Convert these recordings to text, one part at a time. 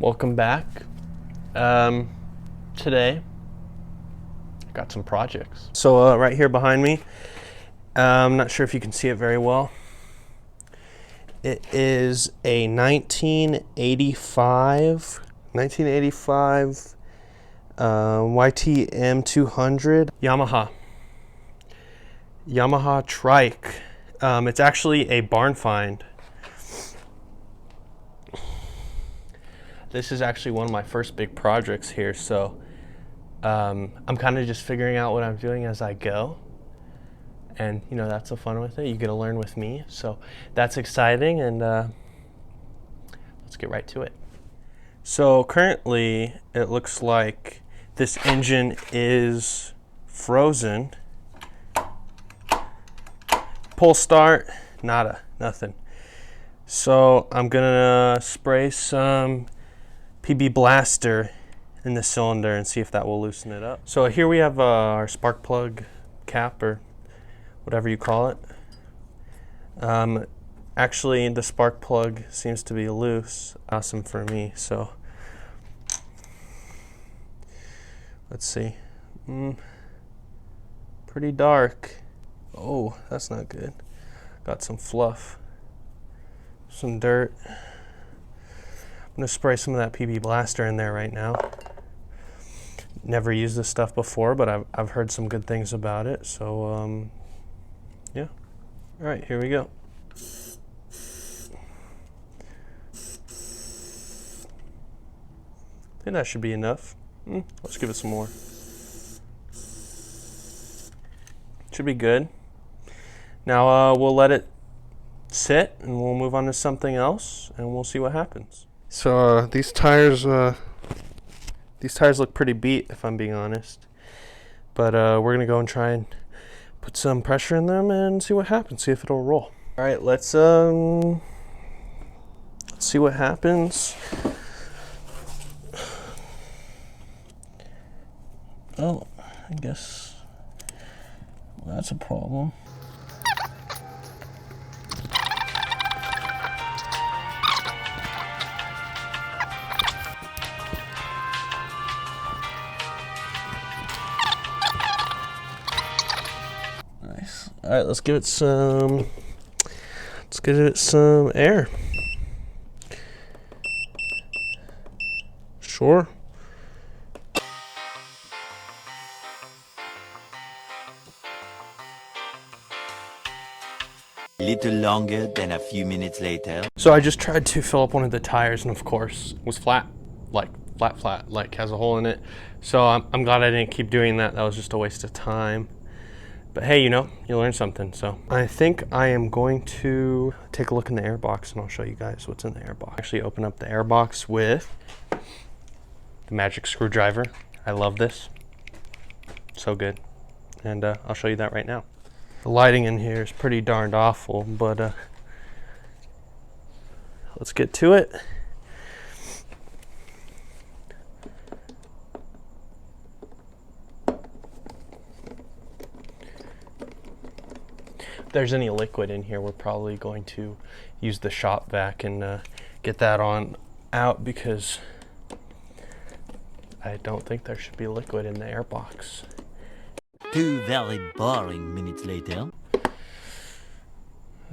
Welcome back. Today, I got some projects. So right here behind me, I'm not sure if you can see it very well. It is a 1985 YTM200 Yamaha Trike. It's actually a barn find. This is actually one of my first big projects here, so I'm kind of just figuring out what I'm doing as I go. And, you know, that's the fun with it. You get to learn with me. So that's exciting, and let's get right to it. So currently, it looks like this engine is frozen. Pull start, nada, nothing. So I'm gonna spray some PB Blaster in the cylinder and see if that will loosen it up. So here we have our spark plug cap, or whatever you call it. Actually, the spark plug seems to be loose. Awesome for me. So let's see. Pretty dark. Oh, that's not good. Got some fluff, some dirt. I'm gonna spray some of that PB Blaster in there right now. Never used this stuff before, but I've heard some good things about it. So yeah. All right, here we go. I think that should be enough. Let's give it some more. Should be good. Now we'll let it sit and we'll move on to something else and we'll see what happens. So these tires look pretty beat, if I'm being honest. But we're gonna go and try and put some pressure in them and see what happens. See if it'll roll. All right, let's see what happens. Oh, I guess that's a problem. Nice. All right, let's give it some air. Sure. Little longer than a few minutes later. So I just tried to fill up one of the tires, and of course it was flat, like has a hole in it. So I'm glad I didn't keep doing that. That was just a waste of time. But hey, you know, you learn something. So I think I am going to take a look in the airbox, and I'll show you guys what's in the airbox. Actually open up the airbox with the magic screwdriver. I love this. So good. And I'll show you that right now. The lighting in here is pretty darned awful, but let's get to it. If there's any liquid in here, we're probably going to use the shop vac and get that on out, because I don't think there should be liquid in the airbox. 2 very boring minutes later.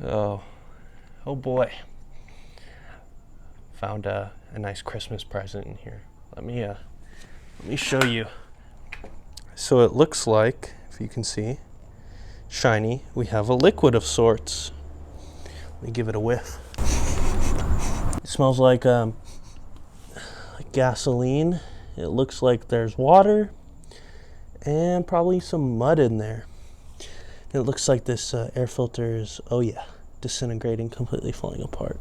Oh boy. Found a nice Christmas present in here. Let me show you. So it looks like, if you can see, shiny, we have a liquid of sorts. Let me give it a whiff. It smells like gasoline. It looks like there's water and probably some mud in there. It looks like this air filter is, oh yeah, disintegrating, completely falling apart.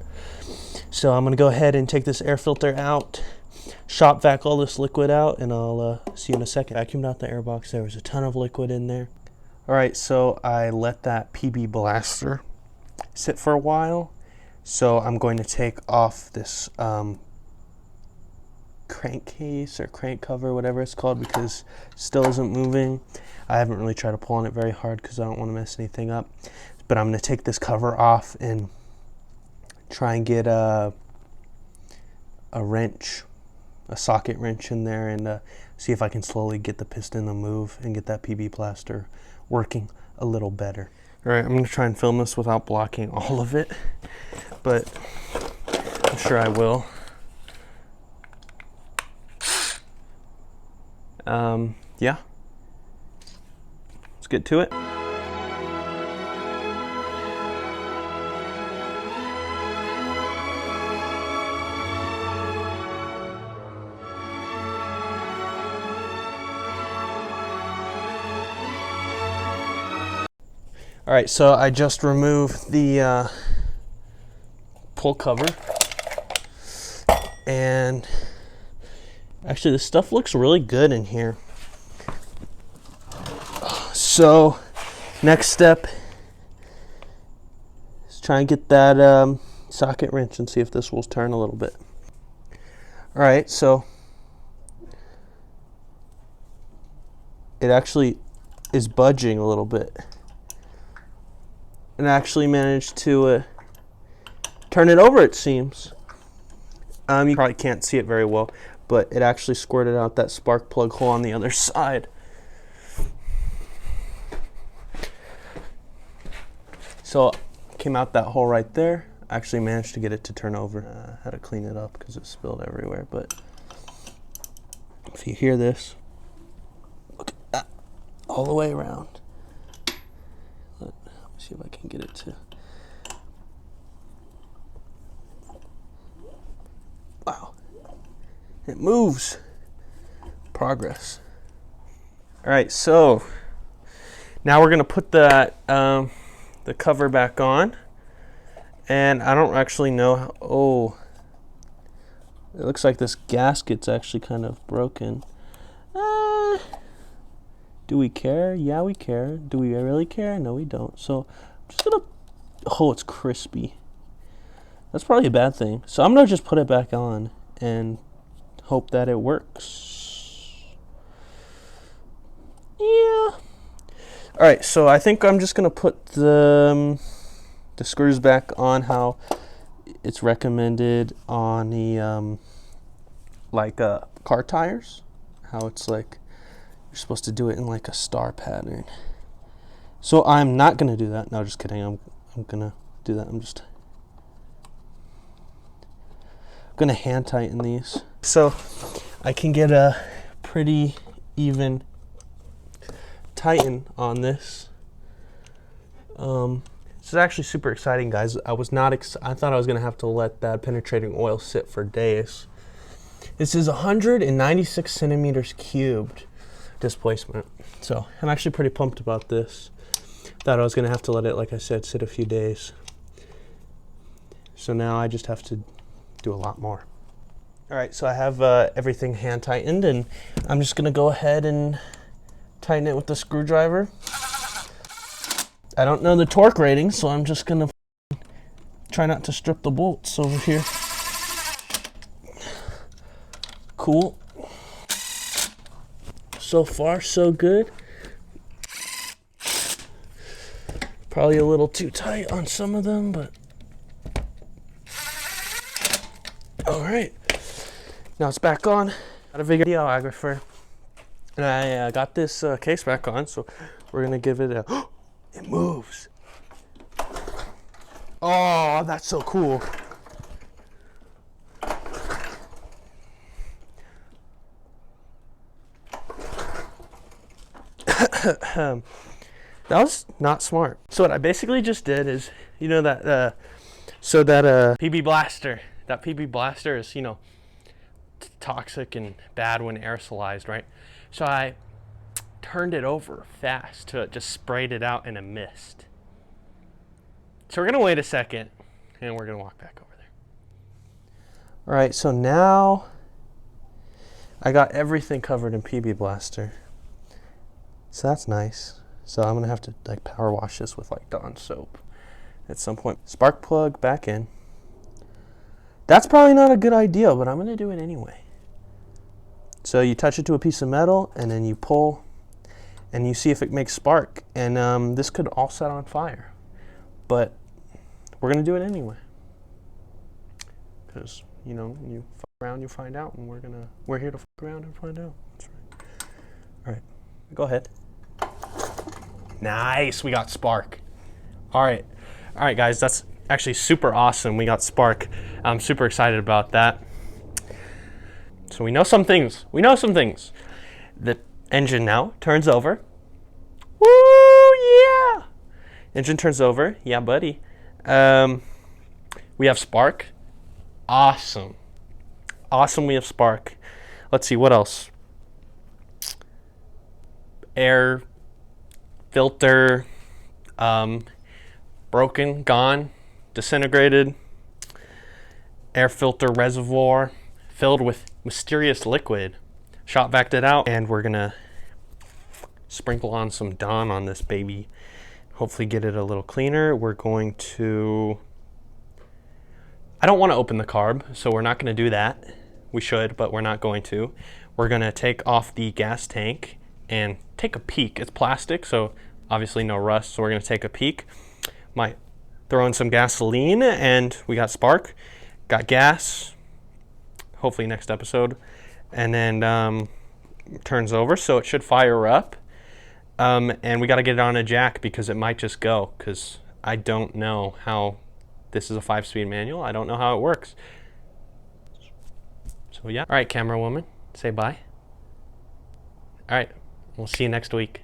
So I'm gonna go ahead and take this air filter out, shop vac all this liquid out, and I'll see you in a second. Vacuumed out the airbox. There was a ton of liquid in there. All right, so I let that PB Blaster sit for a while. So I'm going to take off this crankcase or crank cover, whatever it's called, because it still isn't moving. I haven't really tried to pull on it very hard because I don't want to mess anything up. But I'm going to take this cover off and try and get a wrench a socket wrench in there and see if I can slowly get the piston to move and get that PB blaster working a little better. All right, I'm going to try and film this without blocking all of it, but I'm sure I will. Yeah, let's get to it. All right, so I just removed the pull cover, and actually this stuff looks really good in here. So next step is try and get that socket wrench and see if this will turn a little bit. All right, so it actually is budging a little bit. And actually managed to turn it over, it seems. You probably can't see it very well, but it actually squirted out that spark plug hole on the other side. So came out that hole right there. Actually managed to get it to turn over. Had to clean it up because it spilled everywhere, but if you hear this, look at that, all the way around. See if I can get it to. Wow, it moves. Progress. All right, so now we're gonna put that the cover back on, and I don't actually know how. Oh, it looks like this gasket's actually kind of broken. Do we care? Yeah, we care. Do we really care? No, we don't. So I'm just gonna, oh, it's crispy. That's probably a bad thing. So I'm gonna just put it back on and hope that it works. Yeah. All right, so I think I'm just gonna put the screws back on how it's recommended on the car tires. How it's like, you're supposed to do it in like a star pattern. So I'm not gonna do that. No, just kidding. I'm gonna do that. I'm gonna hand tighten these so I can get a pretty even tighten on this. This is actually super exciting, guys. I thought I was gonna have to let that penetrating oil sit for days. This is 196 centimeters cubed displacement. So I'm actually pretty pumped about this. Thought I was gonna have to let it, like I said, sit a few days. So now I just have to do a lot more. All right, so I have everything hand tightened, and I'm just gonna go ahead and tighten it with the screwdriver. I don't know the torque rating, so I'm just gonna try not to strip the bolts over here. Cool. So far, so good. Probably a little too tight on some of them, but all right. Now it's back on. Got a videographer, and I got this case back on, so we're gonna give it a. It moves. Oh, that's so cool. That was not smart. So what I basically just did is, you know that PB blaster. That PB blaster is, you know, toxic and bad when aerosolized, right? So I turned it over fast to it, just sprayed it out in a mist. So we're gonna wait a second and we're gonna walk back over there. All right, so now I got everything covered in PB blaster. So that's nice. So I'm gonna have to like power wash this with like Dawn soap at some point. Spark plug back in. That's probably not a good idea, but I'm gonna do it anyway. So you touch it to a piece of metal and then you pull and you see if it makes spark. And this could all set on fire, but we're gonna do it anyway. Because, you know, you around, you find out, and we're here to fuck around and find out. That's right. All right, go ahead. Nice, we got spark. All right, guys, that's actually super awesome. We got spark. I'm super excited about that. So we know some things. The engine now turns over. Woo, yeah! Engine turns over. Yeah, buddy. We have spark. Awesome. We have spark. Let's see, what else? Air filter, broken, gone, disintegrated. Air filter reservoir filled with mysterious liquid. Shop vac it out, and we're gonna sprinkle on some Dawn on this baby. Hopefully get it a little cleaner. We're going to, I don't want to open the carb, so we're not going to do that. We should, but we're not going to. We're going to take off the gas tank and take a peek. It's plastic, so obviously no rust, so we're going to take a peek. Might throw in some gasoline, and we got spark, got gas, hopefully next episode, and then turns over, so it should fire up. And we got to get it on a jack because it might just go, because I don't know how, this is a 5-speed manual. I don't know how it works. So yeah. All right, camera woman, say bye. All right, we'll see you next week.